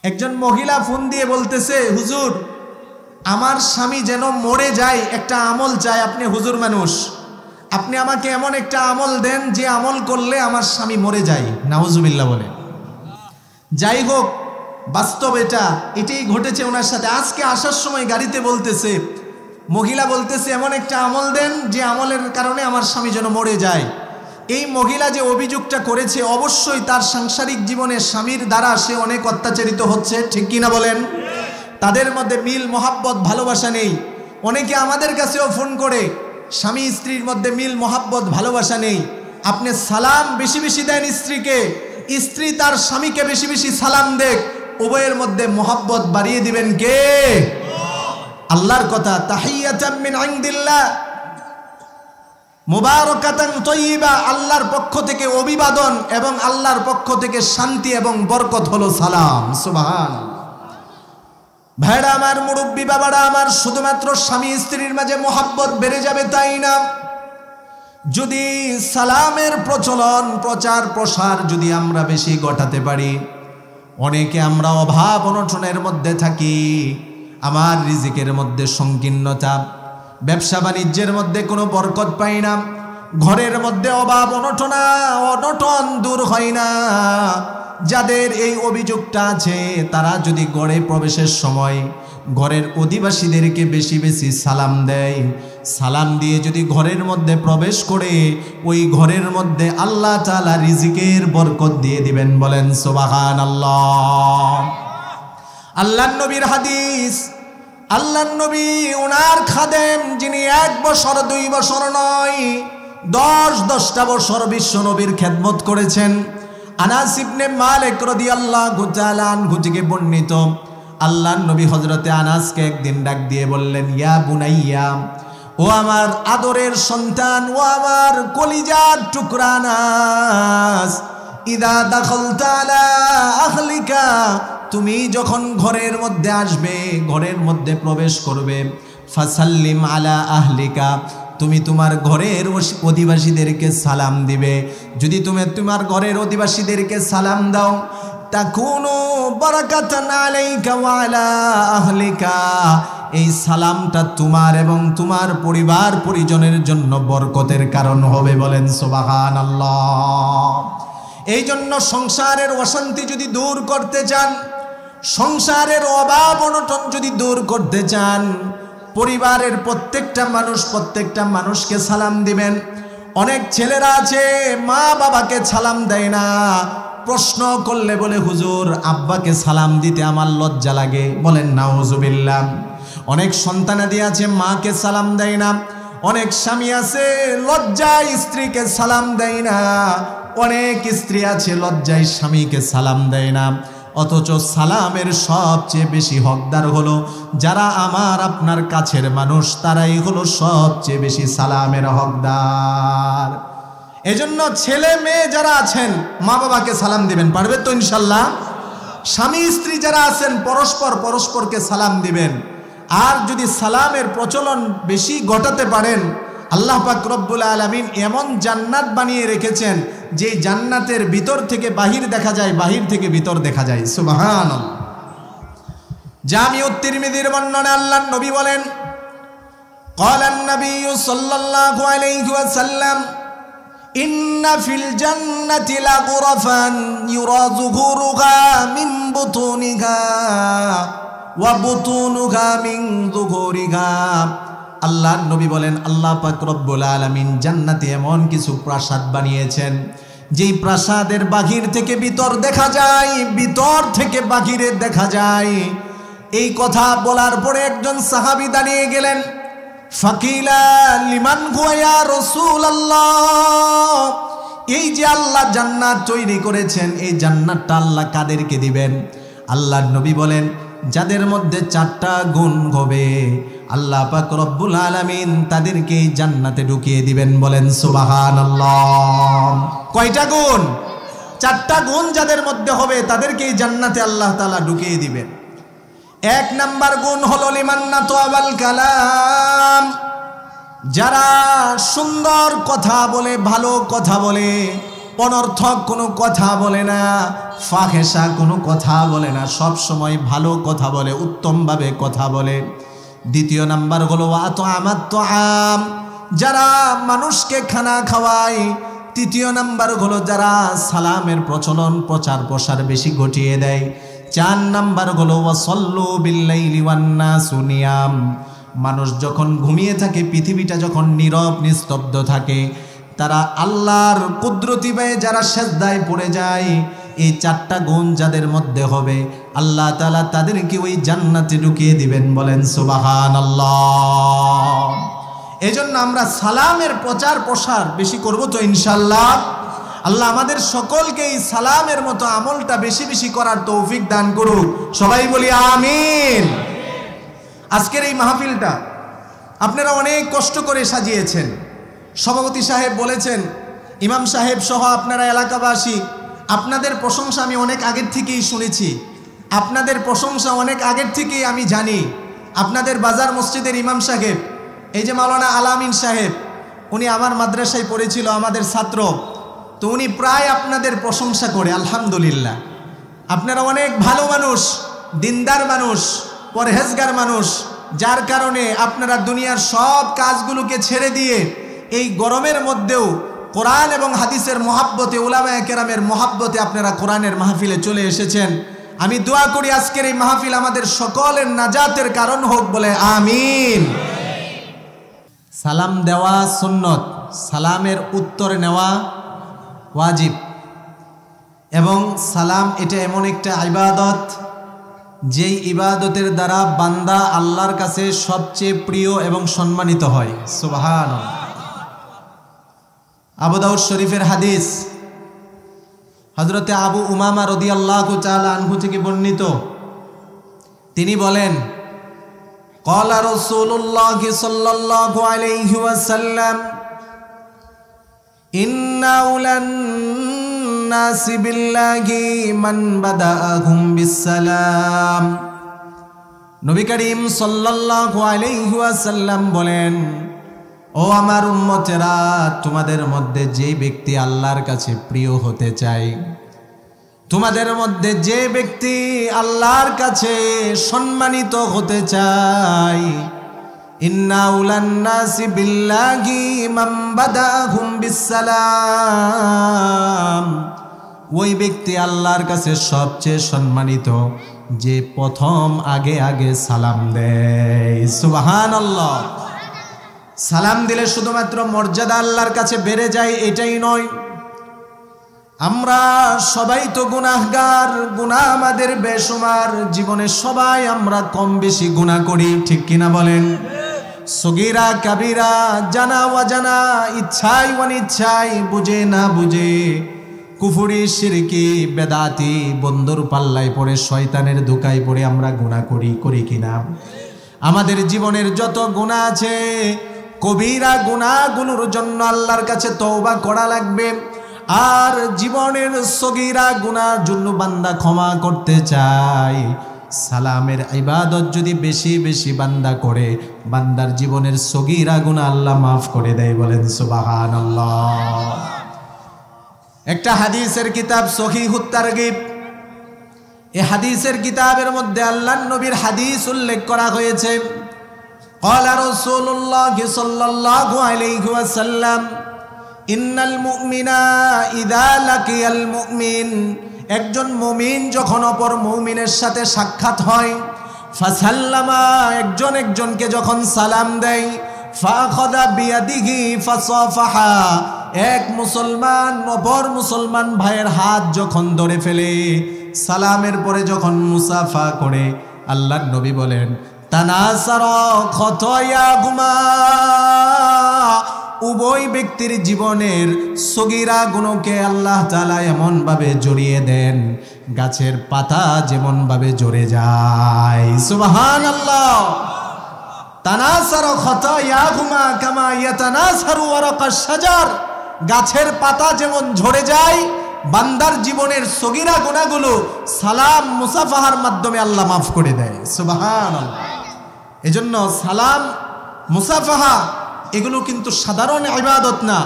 একজন মহিলা ফোন দিয়ে বলতেছে, হুজুর আমার স্বামী যেন মরে যায়, একটা আমল চাই। আপনি হুজুর মানুষ, আপনি আমাকে এমন একটা আমল দেন যে আমল করলে আমার স্বামী মরে যায়। নাউজুবিল্লাহ বলে। যাই হোক, বাস্তব এটাই ঘটেছে ওনার সাথে। আজকে আসার সময় গাড়িতে বলতেছে, মহিলা বলতেছে এমন একটা আমল দেন যে আমলের কারণে আমার স্বামী যেন মরে যায়। এই মহিলা যে অভিযোগটা করেছে, অবশ্যই তার সাংসারিক জীবনে স্বামীর দ্বারা সে অনেক অত্যাচারিত হচ্ছে, ঠিক কিনা বলেন? তাদের মধ্যে মিল মহাব্বত ভালোবাসা নেই। অনেকে আমাদের কাছেও ফোন করে, স্বামী স্ত্রীর মধ্যে মিল মহাব্বত ভালোবাসা নেই। আপনি সালাম বেশি বেশি দেন স্ত্রীকে, স্ত্রী তার স্বামীকে বেশি বেশি সালাম দেখ, উভয়ের মধ্যে মহাব্বত বাড়িয়ে দিবেন কে? আল্লাহর কথা, তাহিয়াতাম মিন ইনদিল্লাহ মুবারাকাতান তাইয়্যিবা, আল্লাহর পক্ষ থেকে অভিবাদন এবং আল্লাহর পক্ষ থেকে শান্তি এবং বরকত হলো সালাম। সুবহানাল্লাহ। ভাইরা আমার, মুরব্বী বাবারা আমার, শুধুমাত্র স্বামী স্ত্রীর মাঝে মহাব্বত বেড়ে যাবে তাই না, যদি সালামের প্রচলন প্রচার প্রসার যদি আমরা বেশি ঘটাতে পারি। অনেকে আমরা অভাব অনটনের মধ্যে থাকি, আমার রিজিকের মধ্যে সংকীর্ণতা, ব্যবসা বাণিজ্যের মধ্যে কোনো বরকত পাই না, ঘরের মধ্যে অভাব অনটন দূর হয় না। যাদের এই অভিযোগটা আছে, তারা যদি ঘরে প্রবেশের সময় ঘরের অধিবাসীদেরকে বেশি বেশি সালাম দেয়, সালাম দিয়ে যদি ঘরের মধ্যে প্রবেশ করে, ওই ঘরের মধ্যে আল্লাহ তাআলা রিজিকের বরকত দিয়ে দিবেন। বলেন সুবহানাল্লাহ। আল্লাহর নবীর হাদিস, আল্লাহর নবী ওনার খাদেম যিনি 1 বছর 2 বছর নয়, 10-10টা বছর বিশ্ব নবীর খেদমত করেছেন। আনাস ইবনে মালিক রাদিয়াল্লাহু তাআলা আনহু থেকে বর্ণিত, আল্লাহর নবী হযরতে আনাসকে একদিন ডাক দিয়ে বললেন, ইয়া বুনাইয়া, ও আমার আদরের সন্তান, ও আমার কলিজার টুকরা আনাস, ইদা দাখালতা আলা আহলিকা, তুমি যখন ঘরের মধ্যে আসবে, ঘরের মধ্যে প্রবেশ করবে, ফাসাল্লিম আলা আহলিকা, তুমি তোমার ঘরের অধিবাসীদেরকে সালাম দিবে। যদি তুমি তোমার ঘরের অধিবাসীদেরকে সালাম দাও, তাকুনু বারাকাতান আলাইকা ওয়া আলা আহলিকা, এই সালামটা তোমার এবং তোমার পরিবার পরিজনের জন্য বরকতের কারণ হবে। বলেন সুবহানাল্লাহ। এই জন্য সংসারের অশান্তি যদি দূর করতে চান, সংসারের অভাব অনটন যদি দূর করতে চান, পরিবারের প্রত্যেকটা মানুষকে সালাম দিবেন। অনেক ছেলেরা আছে মা বাবাকে সালাম দেয় না, প্রশ্ন করলে বলে, হুজুর আব্বাকে সালাম দিতে আমার লজ্জা লাগে। বলেন নাউজুবিল্লাহ। অনেক সন্তানাদি আছে মাকে সালাম দেয় না, অনেক স্বামী আছে লজ্জায় স্ত্রীকে সালাম দেয় না, অনেক স্ত্রী আছে লজ্জায় স্বামীকে সালাম দেয় না। অথচ সালামের সবচেয়ে বেশি হকদার হলো যারা আমার আপনার কাছের মানুষ, তারাই হলো সবচেয়ে বেশি সালামের হকদার। এজন্য ছেলে মেয়ে যারা আছেন মা বাবাকে সালাম দিবেন, পারবেন তো ইনশাল্লাহ? স্বামী স্ত্রী যারা আছেন পরস্পরকে সালাম দিবেন। আর যদি সালামের প্রচলন বেশি ঘটাতে পারেন, আল্লাহ পাক রব্বুল আলামিন এমন জান্নাত বানিয়ে রেখেছেন যে জান্নাতের ভিতর থেকে বাহির দেখা যায়, বাহির থেকে ভিতর দেখা যায়। সুবহানাল্লাহ। জামিউত তিরমিজির বর্ণনা, আল্লাহর নবী বলেন, ক্বালান নবী সাল্লাল্লাহু আলাইহি ওয়াসাল্লাম, ইন্না ফিল জান্নাতি লাগুরাফান ইউরা যুহুরুহা মিন বুতুনিহা ওয়া বুতুনুহা মিন যুহুরিহা। আল্লাহর নবী বলেন, আল্লাহ পাক রব্বুল আলামিন জান্নাতে এমন কিছু প্রাসাদ বানিয়েছেন যেই প্রাসাদের বাহির থেকে ভিতর দেখা যায়, ভিতর থেকে বাহিরে দেখা যায়। এই কথা বলার পরে একজন সাহাবী দাঁড়িয়ে গেলেন। ফাকিলা লিমান হুয়া ইয়া রাসূলুল্লাহ, এই যে আল্লাহ জান্নাত তৈরি করেছেন, এই জান্নাতটা আল্লাহ কাদেরকে দিবেন? আল্লাহর নবী বলেন, যাদের মধ্যে 4টা গুণ হবে আল্লাহ পাক রব্বুল আলামিন তাদেরকে এই জান্নাতে ঢুকিয়ে দিবেন। বলেন সুবহানাল্লাহ। কয়টা গুণ? 4টা গুণ যাদের মধ্যে হবে তাদেরকে এই জান্নাতে আল্লাহ তাআলা ঢুকিয়ে দিবেন। 1 নাম্বার গুণ হলো লিমান্নাতু আবাল কালাম, যারা সুন্দর কথা বলে, ভালো কথা বলে, অনর্থক কোনো কথা বলে না, ফাহেসা কোনো কথা বলে না, সব সময় ভালো কথা বলে, উত্তমভাবে কথা বলে। দ্বিতীয় নাম্বার হলো ওয়াতআমাত তাআম, যারা মানুষকে খানা খাওয়ায়। তৃতীয় নাম্বার হলো যারা সালামের প্রচলন প্রচার প্রসার বেশি ঘটিয়ে দেয়। 4 নাম্বার হলো ওয়াসাল্লু বিল্লাইলি ওয়ান নাসু নিয়াম, মানুষ যখন ঘুমিয়ে থাকে, পৃথিবীটা যখন নীরব নিস্তব্ধ থাকে, তারা আল্লাহর কুদরতি ভাবে যারা সেজদায় পড়ে যায়, এই 4টা গুণ যাদের মধ্যে হবে, আল্লাহ তাআলা তাদেরকে ওই জান্নাতে ঢুকিয়ে দিবেন। বলেন সুবহানাল্লাহ। এজন্য আমরা সালামের প্রচার প্রসার বেশি করব তো ইনশাআল্লাহ। আল্লাহ আমাদের সকলকে এই সালামের মতো আমলটা বেশি বেশি করার তৌফিক দান করুক। সবাই বলি আমিন। আজকের এই মাহফিলটা আপনারা অনেক কষ্ট করে সাজিয়েছেন। সভাপতি সাহেব বলেছেন, ইমাম সাহেব সহ আপনারা এলাকাবাসী, আপনাদের প্রশংসা আমি অনেক আগের থেকেই শুনেছি, আপনাদের প্রশংসা অনেক আগের থেকেই আমি জানি। আপনাদের বাজার মসজিদের ইমাম সাহেব, এই যে মাওলানা আলামিন সাহেব, উনি আমার মাদ্রাসায় পড়েছিল, আমাদের ছাত্র, তো উনি প্রায় আপনাদের প্রশংসা করে। আলহামদুলিল্লাহ, আপনারা অনেক ভালো মানুষ, দিনদার মানুষ, পরহেজগার মানুষ, যার কারণে আপনারা দুনিয়ার সব কাজগুলোকে ছেড়ে দিয়ে এই গরমের মধ্যেও কোরআন এবং হাদিসের মহাব্বতে, উলামায়ে কেরামের মহাব্বতে আপনারা কোরআনের মাহফিলে চলে এসেছেন। আমি দোয়া করি আজকের এই মাহফিল আমাদের সকলের নাজাতের কারণ হোক, বলে আমিন। সালাম দেওয়া সুন্নত, সালামের উত্তর নেওয়া ওয়াজিব, এবং সালাম এটা এমন একটা ইবাদত, যেই ইবাদতের দ্বারা বান্দা আল্লাহর কাছে সবচেয়ে প্রিয় এবং সম্মানিত হয়। সুবহানাল্লাহ। আবু দাউদ শরীফের হাদিস, হযরতে আবু উমামা রাদিয়াল্লাহু তাআলা আনহু থেকে বর্ণিত, তিনি বলেন, ক্বালা রাসূলুল্লাহ সাল্লাল্লাহু আলাইহি ওয়াসাল্লাম, ইন্না উলান নাসি বিল্লাহি মান বাদাআহুম বিসসালাম। নবী করিম সাল্লাল্লাহু আলাইহি ওয়াসাল্লাম বলেন, ও আমার উম্মতেরা, তোমাদের মধ্যে যে ব্যক্তি আল্লাহর কাছে প্রিয় হতে চায়, তোমাদের মধ্যে যে ব্যক্তি আল্লাহর কাছে সম্মানিত হতে চায়, ইন্না উলান নাসি বিল্লাহি মান বাদাআহুম বিসসালাম, ওই ব্যক্তি আল্লাহর কাছে সবচেয়ে সম্মানিত যে প্রথম আগে আগে সালাম দেয়। সুবহানাল্লাহ। সালাম দিলে শুধুমাত্র মর্যাদা আল্লাহর কাছে বেড়ে যায় এটাই নয়, আমরা সবাই তো গুনাহগার, গুনাহ আমাদের বেশুমার, জীবনে সবাই আমরা কম বেশি গুনাহ করি, ঠিক কিনা বলেন? সগীরা কাবীরা, জানা অজানা, ইচ্ছাই অনিচ্ছাই, বুঝে না বুঝে, কুফরি শিরকি বেদাতি বন্ধুর পাল্লায় পড়ে, শয়তানের ধোঁকায় পড়ে আমরা গুনাহ করি কিনা? আমাদের জীবনের যত গুনাহ আছে, কবিরা গুনাহগুলোর জন্য আল্লাহর কাছে তওবা করা লাগবে। আর জীবনের সগীরা গুনাহর জন্য বান্দা ক্ষমা করতে চায়, সালামের ইবাদত যদি বেশি বেশি বান্দা করে, বান্দার জীবনের সগীরা গুনাহ আল্লাহ মাফ করে দেয়। বলেন সুবহানাল্লাহ। একটা হাদিসের কিতাব সহিহুত তারগিব, এই হাদিসের কিতাবের মধ্যে আল্লাহর নবীর হাদিস উল্লেখ করা হয়েছে। ক্বালা রাসূলুল্লাহ সাল্লাল্লাহু আলাইহি ওয়াসাল্লাম, ইন্নাল মুমিনা ইযা লাকিয়াল মুমিন, একজন মুমিন যখন অপর মুমিনের সাথে সাক্ষাৎ হয়, ফাসাল্লামা, একজন একজনকে যখন সালাম দেয়, ফাখাযা বিয়াদিহি ফাসাফাহা, এক মুসলমান অপর মুসলমান ভাইয়ের হাত যখন ধরে ফেলে, সালামের পরে যখন মুসাফা করে, আল্লাহর নবী বলেন, তানাসারা খতায়াহুমা, উভয় ব্যক্তির জীবনের সগীরা গুণকে আল্লাহ তাআলা এমন ভাবে জড়িয়ে দেন, গাছের পাতা যেমন ভাবে জড়ে যায়। সুবহানাল্লাহ। তানাসারা খতায়াহুমা কামা ইয়াতানাসারু ওয়ারাকাশ শাজার, গাছের পাতা যেমন ঝরে যায়, বান্দার জীবনের সগীরা গুনাহগুলো সালাম মুসাফাহার মাধ্যমে আল্লাহ মাফ করে দেয়। সুবহানাল্লাহ। এজন্য সালাম মুসাফাহা এগুলো কিন্তু সাধারণ ইবাদত না,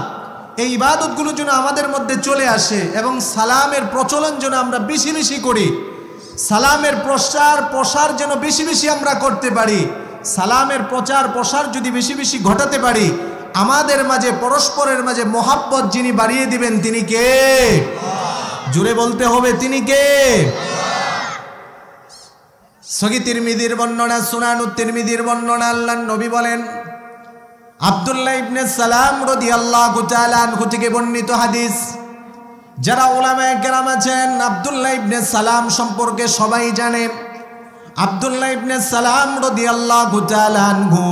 এই ইবাদতগুলো যেন আমাদের মধ্যে চলে আসে এবং সালামের প্রচলন যেন আমরা বেশি বেশি করি, সালামের প্রসার যেন বেশি বেশি আমরা করতে পারি। সালামের প্রসার যদি বেশি বেশি ঘটাতে পারি, আমাদের মাঝে পরস্পরের মাঝে মোহাব্বত যিনি বাড়িয়ে দিবেন তিনি কে? জুড়ে বলতে হবে তিনি কে? সহিহ তিরমিজির বর্ণনা, সুনানুত তিরমিজির বর্ণনা, আল্লাহর নবী বলেন, আব্দুল্লাহ ইবনে সালাম রাদিয়াল্লাহু তাআলা আনহু থেকে বর্ণিত হাদিস। যারা উলামায়ে কেরাম আছেন আব্দুল্লাহ ইবনে সালাম সম্পর্কে সবাই জানে। আব্দুল্লাহ ইবনে সালাম রাদিয়াল্লাহু তাআলা আনহু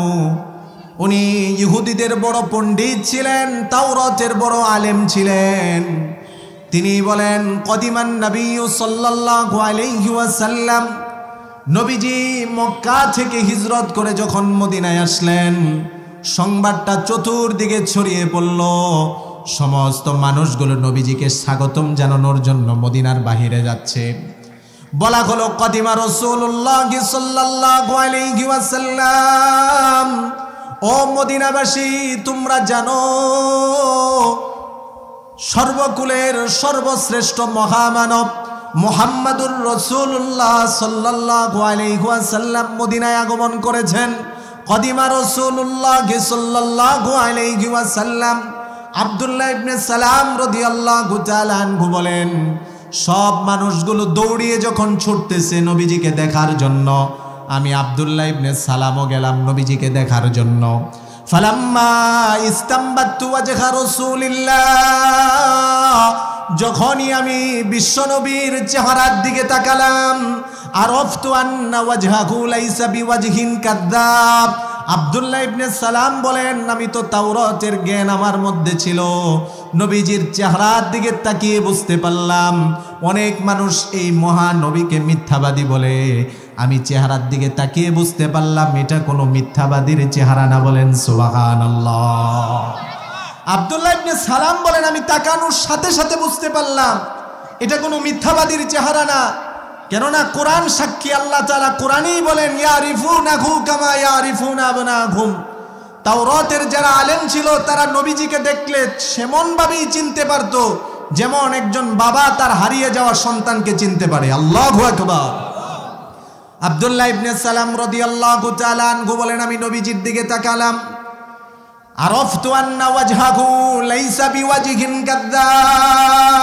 উনি ইহুদিদের বড় পণ্ডিত ছিলেন, তাওরাতের বড় আলেম ছিলেন। তিনি বলেন, কদিমান নবী সাল্লাল্লাহু আলাইহি ওয়াসাল্লাম, নবীজি মক্কা থেকে হিজরত করে যখন মদিনায় আসলেন, সংবাদটা চতুর্দিকে ছড়িয়ে পড়ল। সমস্ত মানুষগুলো নবীজিকে স্বাগতম জানানোর জন্য মদিনার বাহিরে যাচ্ছে। বলা হলো, কদিমা রাসূলুল্লাহ সাল্লাল্লাহু আলাইহি ওয়াসাল্লাম, ও মদিনাবাসী তোমরা জানো সর্বকুলের সর্বশ্রেষ্ঠ মহামানব মুহাম্মাদুর রাসূলুল্লাহ সাল্লাল্লাহু আলাইহি ওয়াসাল্লাম মদিনায় আগমন করেছেন। কদিমা রাসূলুল্লাহ সাল্লাল্লাহু আলাইহি ওয়াসাল্লাম। আব্দুল্লাহ ইবনে সালাম রাদিয়াল্লাহু তাআলা আনহু বলেন, সব মানুষগুলো দৌড়িয়ে যখন ছুটতেছে নবীজিকে দেখার জন্য, আমি আব্দুল্লাহ ইবনে সালামও গেলাম নবীজিকে দেখার জন্য। ফালাম্মা ইস্তামবাতু ওয়াজহা রাসূলিল্লাহ, যখনই আমি বিশ্বনবীর চেহারার দিকে তাকালাম, আরাফতু আন্না ওয়াজহাহু লাইসা বিওয়াজহিন কাযযাব। আব্দুল্লাহ ইবনে সালাম বলেন, আমি তো তাওরাতের জ্ঞান আমার মধ্যে ছিল, নবীজির চেহারার দিকে তাকিয়ে বুঝতে পারলাম অনেক মানুষ এই মহানবীকে মিথ্যাবাদী বলে। আমি চেহারার দিকে তাকিয়ে বুঝতে পারলাম এটা কোনো মিথ্যাবাদীর চেহারা না। বলেন সুবহানাল্লাহ। আব্দুল্লাহ ইবনে সালাম বলেন, আমি তাকানোর সাথে সাথে বুঝতে পারলাম এটা কোনো মিথ্যাবাদীর চেহারা না। কেননা কোরআন সাক্ষী, আল্লাহ তাআলা কোরআনেই বলেন, ইয়ারিফুনাহু কামা ইয়ারিফুনা আবনাহুম। তাওরাতের যারা আলেম ছিল তারা নবীজিকে দেখলে সেমনভাবেই চিনতে পারত যেমন একজন বাবা তার হারিয়ে যাওয়া সন্তানকে চিনতে পারে। আল্লাহু আকবার। আব্দুল্লাহ ইবনে সালাম রাদিয়াল্লাহু তাআলা আনহু বলেন, আমি নবীজির দিকে তাকালাম, আরাফতু আন্না ওয়াজহাহু লাইসা বিওয়াজহিন কাযযাব।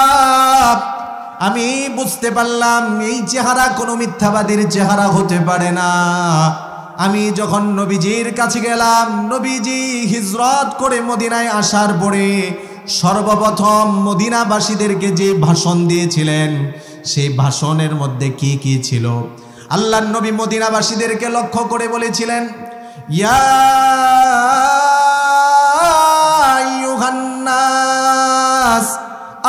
আমি বুঝতে পারলাম এই চেহারা কোনো মিথ্যাবাদীর চেহারা হতে পারে না। আমি যখন নবীজির কাছে গেলাম, নবীজি হিজরত করে মদিনায় আসার পরে সর্বপ্রথম মদিনাবাসীদেরকে যে ভাষণ দিয়েছিলেন, সেই ভাষণের মধ্যে কি কি ছিল? আল্লাহর নবী মদিনাবাসীদেরকে লক্ষ্য করে বলেছিলেন, ইয়া আইয়ুহান নাস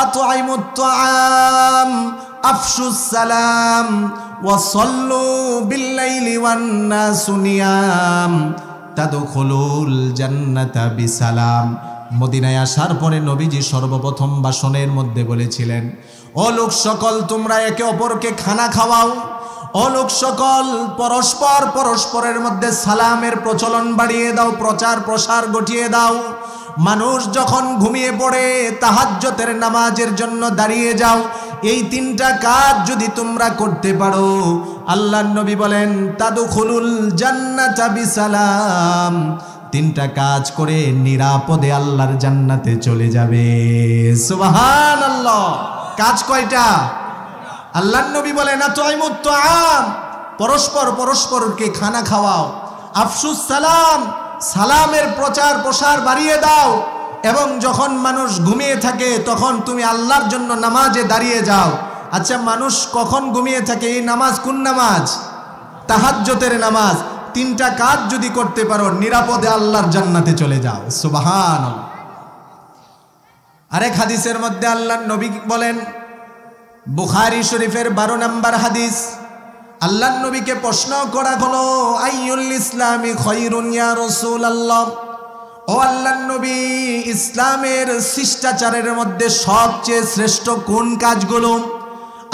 আত'ইমুত তাআম আফশুস সালাম ওয়া সাল্লু বিল-লাইলি ওয়ান-নাসু নিয়াম তাদখুলুল জান্নাতা বিসালাম। মদিনায় আসার পরে নবীজি সর্বপ্রথম ভাষণের মধ্যে বলেছিলেন, ও লোক সকল, তোমরা একে অপরকে খানা খাওয়াও। ও লোক সকল, পরস্পরের মধ্যে সালামের প্রচলন বাড়িয়ে দাও, প্রচার প্রসার ঘটিয়ে দাও। মানুষ যখন ঘুমিয়ে পড়ে তাহাজ্জুদের নামাজের জন্য দাঁড়িয়ে যাও। এই তিনটা কাজ যদি তোমরা করতে পারো, আল্লাহর নবী বলেন, তাদখুলুল জান্নাতা বিসালাম। তিনটা কাজ করে নিরাপদে আল্লাহর জান্নাতে চলে যাবে। সুবহানাল্লাহ। কাজ কয়টা? আল্লাহর নবী বলেন, আত'ইমুত তাআম, পরস্পরকে খানা খাওয়াও। আফশুস সালাম, সালামের প্রচার প্রসার বাড়িয়ে দাও। এবং যখন মানুষ ঘুমিয়ে থাকে তখন তুমি আল্লাহর জন্য নামাজে দাঁড়িয়ে যাও। আচ্ছা, মানুষ কখন ঘুমিয়ে থাকে? এই নামাজ কোন নামাজ? তাহাজ্জুদের নামাজ। তিনটা কাজ যদি করতে পারো, নিরাপদে আল্লাহর জান্নাতে চলে যাও। সুবহানাল্লাহ। আরেক হাদিসের মধ্যে আল্লাহর নবী বলেন, বুখারী শরীফের 12 নম্বর হাদিস, আল্লাহর নবীকে প্রশ্ন করা হলো, আইয়ুল ইসলামি খায়রুন ইয়া রাসূলুল্লাহ। ও আল্লাহর নবী, ইসলামের শিষ্টাচারের মধ্যে সবচেয়ে শ্রেষ্ঠ কোন কাজগুলো?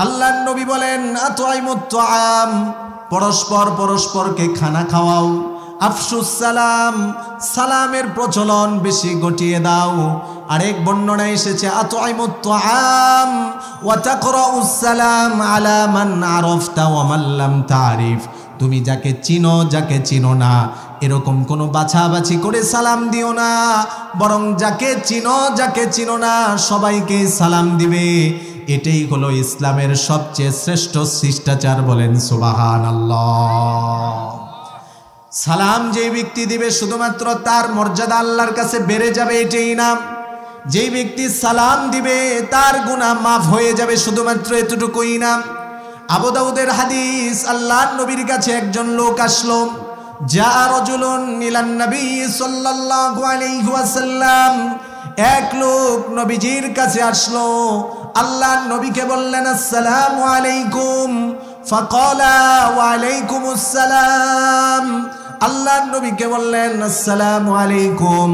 আল্লাহর নবী বলেন, আত'ইমুত তাআম, পরস্পরকে খানা খাওয়াও। আফশুস সালাম, সালামের প্রচলন বেশি ঘটিয়ে দাও। আরেক বর্ণনায় এসেছে আত'ইমুত তুআম ওয়া তাকরাউস সালাম আলা মান আরাফতা ওয়া মান লাম তারিফ। তুমি যাকে চিনো যাকে চিনো না এরকম কোনো বাছাবাছি করে সালাম দিও না, বরং যাকে চিনো না সবাইকে সালাম দিবে। এটাই হলো ইসলামের সবচেয়ে শ্রেষ্ঠ শিষ্টাচার। বলেন সুবহানাল্লাহ। সালাম যে ব্যক্তি দিবে শুধুমাত্র তার মর্যাদা আল্লাহর কাছে বেড়ে যাবে এটাই না, যেই ব্যক্তি সালাম দিবে তার গুনাহ মাফ হয়ে যাবে শুধুমাত্র এতটুকুই না। আবু দাউদের হাদিস, আল্লাহর নবীর কাছে একজন লোক আসলো। যা রাজুলুন ইলান নবী সাল্লাল্লাহু আলাইহি ওয়াসাল্লাম, এক লোক নবীজির কাছে আসলো। আল্লাহর নবীকে বললেন আসসালামু আলাইকুম, ফাকালা ওয়া আলাইকুমুস সালাম। আল্লাহর নবীকে বললেন আসসালামু আলাইকুম।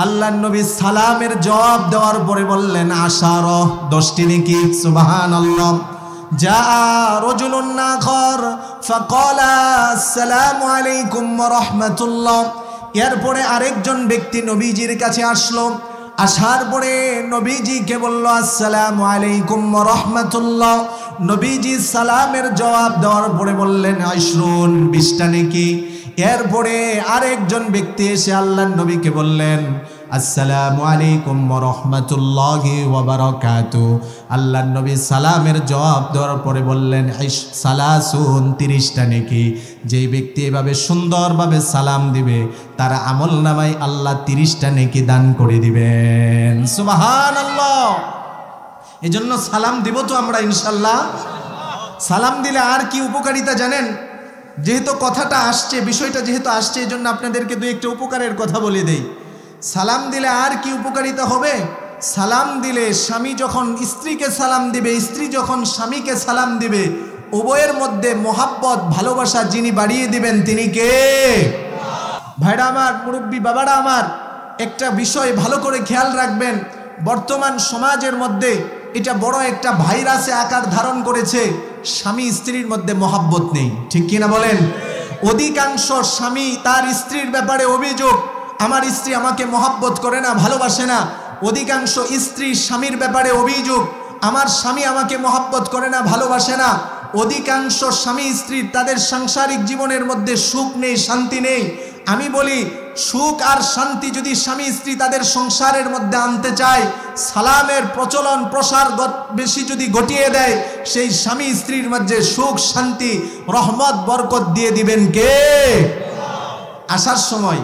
আল্লাহর নবী সালামের জবাব দেওয়ার পরে বললেন আশারা, 10টি নেকি। সুবহানাল্লাহ। যা রাজুলুন আখার ফাকালা আসসালামু আলাইকুম ওয়া রাহমাতুল্লাহ। এরপরে আরেকজন ব্যক্তি নবীজির কাছে আসলো। আসার পরে নবীজিকে বলল আসসালামু আলাইকুম ওয়া রাহমাতুল্লাহ। নবীজি সালামের জবাব দেওয়ার পরে বললেন 20টা নেকি। এরপরে আরেকজন ব্যক্তি এসে আল্লাহর নবীকে বললেন আসসালামু আলাইকুম ওয়া রাহমাতুল্লাহি ওয়া বারাকাতুহু। আল্লাহর নবী সালামের জবাব দেওয়ার পরে বললেন 30টা নেকি। যেই ব্যক্তি এভাবে সুন্দরভাবে সালাম দিবে তার আমলনামায় আল্লাহ 30টা নেকি দান করে দিবেন। সুবহানাল্লাহ। এজন্য সালাম দিব তো আমরা ইনশাআল্লাহ। সালাম দিলে আর কি উপকারিতা জানেন? যেহেতু কথাটা আসছে, বিষয়টা যেহেতু আসছে, এই জন্য আপনাদেরকে দুই একটা উপকারের কথা বলে দেই। সালাম দিলে আর কি উপকারিতা হবে? সালাম দিলে স্বামী যখন স্ত্রীকে সালাম দিবে, স্ত্রী যখন স্বামীকে সালাম দিবে, উভয়ের মধ্যে মোহাব্বত ভালোবাসা যিনি বাড়িয়ে দিবেন তিনি কে? ভাইরা আমার, মুরব্বী বাবারা আমার, একটা বিষয় ভালো করে খেয়াল রাখবেন। বর্তমান সমাজের মধ্যে এটা বড় একটা ভাইরাসে আকার ধারণ করেছে। স্বামী স্ত্রীর মধ্যে মোহাব্বত নেই, ঠিক কিনা বলেন? অধিকাংশ স্বামী তার স্ত্রীর ব্যাপারে অভিযোগ, আমার স্ত্রী আমাকে মোহাব্বত করে না, ভালোবাসে না। অধিকাংশ স্ত্রী স্বামীর ব্যাপারে অভিযোগ, আমার স্বামী আমাকে মোহাব্বত করে না, ভালোবাসে না। অধিকাংশ স্বামী স্ত্রী তাদের সাংসারিক জীবনের মধ্যে সুখ নেই, শান্তি নেই। আমি বলি সুখ আর শান্তি যদি স্বামী স্ত্রী তাদের সংসারের মধ্যে আনতে চায়, সালামের প্রচলন প্রসার বেশি যদি ঘটিয়ে দেয়, সেই স্বামী স্ত্রীর মধ্যে সুখ শান্তি রহমত বরকত দিয়ে দিবেন কে? আসার সময়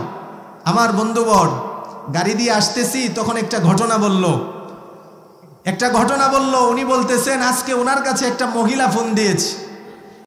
আমার বন্ধুবর গাড়ি দিয়ে আসতেছি, তখন একটা ঘটনা বলল। উনি বলতেছেন আজকে ওনার কাছে একটা মহিলা ফোন দিয়েছে।